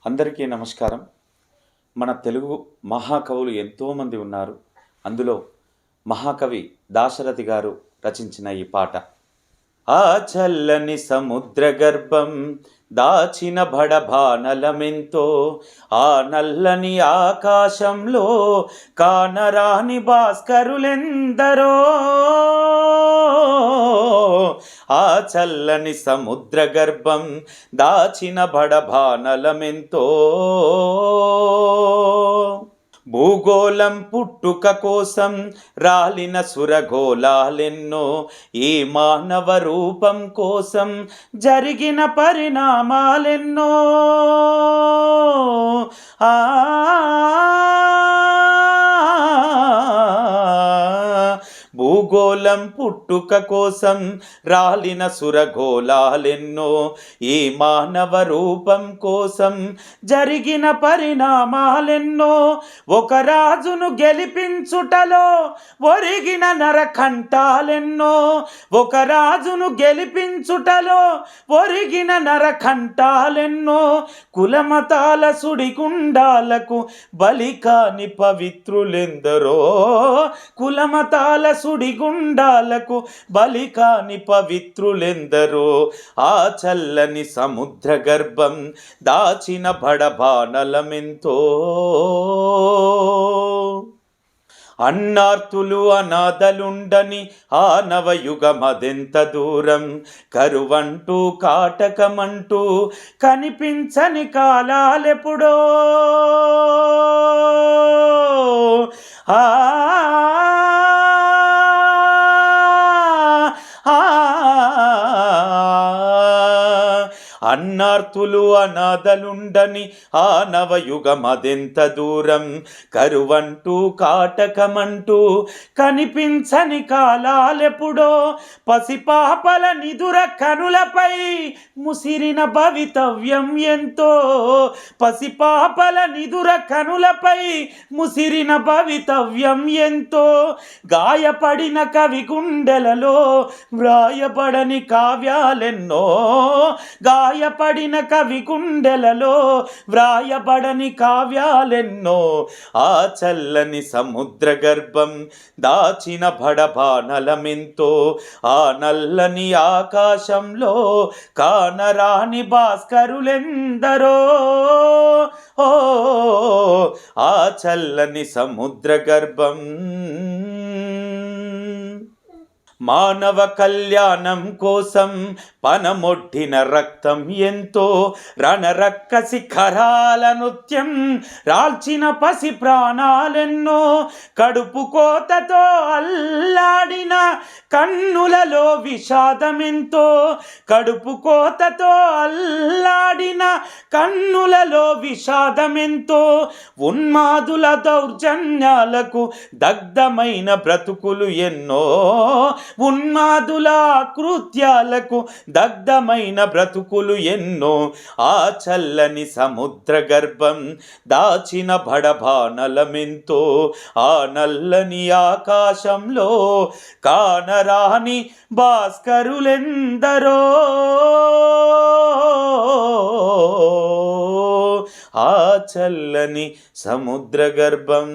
అందరికీ నమస్కారం. మన తెలుగు మహాకవులు ఎంతోమంది ఉన్నారు. అందులో మహాకవి దాశరథి గారు రచించిన ఈ పాట. ఆ చల్లని సముద్ర గర్భం దాచిన బడబానలమెంతో, ఆ నల్లని ఆకాశంలో కానరాని భాస్కరులెందరో. ఆ చల్లని సముద్ర గర్భం దాచిన బడబానలమెంతో, భూగోళం పుట్టుక కోసం రాలిన సురగోళాలెన్నో, ఈ మానవ రూపం కోసం జరిగిన పరిణామాలెన్నో. ఆ భూగోళం పుట్టుక కోసం రాలిన సురగోళాలెన్నో, ఈ మానవ రూపం కోసం జరిగిన పరిణామాలెన్నో. ఒక రాజును గెలిపించుటలో ఒరిగిన నరకంఠాలెన్నో, ఒక రాజును గెలిపించుటలో ఒరిగిన నరకంఠాలెన్నో. కులమతాల సుడిగుండాలకు బలికాని పవిత్రులెందరో, కులమతాల సుడిగుండాలకు బలికాని పవిత్రులెందరో. ఆ చల్లని సముద్ర గర్భం దాచిన బడబానలమెంతో, అన్నార్తులు అనాథలుండని ఆ నవయుగమదెంత దూరం, కరువంటూ కాటకమంటూ కనిపించని కాలాలెప్పుడో. ఆ అన్నార్తులు అనాథలుండని ఆ నవయుగమదెంత దూరం, కరువంటూ కాటకమంటూ కనిపించని కాలాలెప్పుడో. పసిపాపల నిదుర కనులపై ముసిరిన భవితవ్యం ఎంతో, పసిపాపల నిదుర కనులపై ముసిరిన భవితవ్యం ఎంతో. గాయపడిన కవి గుండెలలో వ్రాయబడని కావ్యాలెన్నో, గాయపడిన కవి గుండెలలో వ్రాయబడని కావ్యాలెన్నో. ఆ చల్లని సముద్ర గర్భం దాచిన బడబానలమెంతో, ఆ నల్లని ఆకాశంలో కానరాని భాస్కరులెందరో. ఆ చల్లని సముద్ర గర్భం మానవ కళ్యాణం కోసం పనమొడ్డిన రక్తం ఎంతో, రణరక్క శిఖరాల నృత్యం రాల్చిన పసి ప్రాణాలెన్నో. కడుపు కోతతో అల్లాడిన కన్నులలో విషాదమెంతో, కడుపు కోతతో అల్లాడిన కన్నులలో విషాదమెంతో. ఉన్మాదుల దౌర్జన్యాలకు దగ్ధమైన బ్రతుకులు ఎన్నో, ఉన్మాదుల కృత్యాలకు దగ్ధమైన బ్రతుకులు ఎన్నో. ఆ చల్లని సముద్ర గర్భం దాచిన బడబానలమెంతో, ఆ నల్లని ఆకాశంలో కానరాని భాస్కరులెందరో. ఆ చల్లని సముద్ర గర్భం.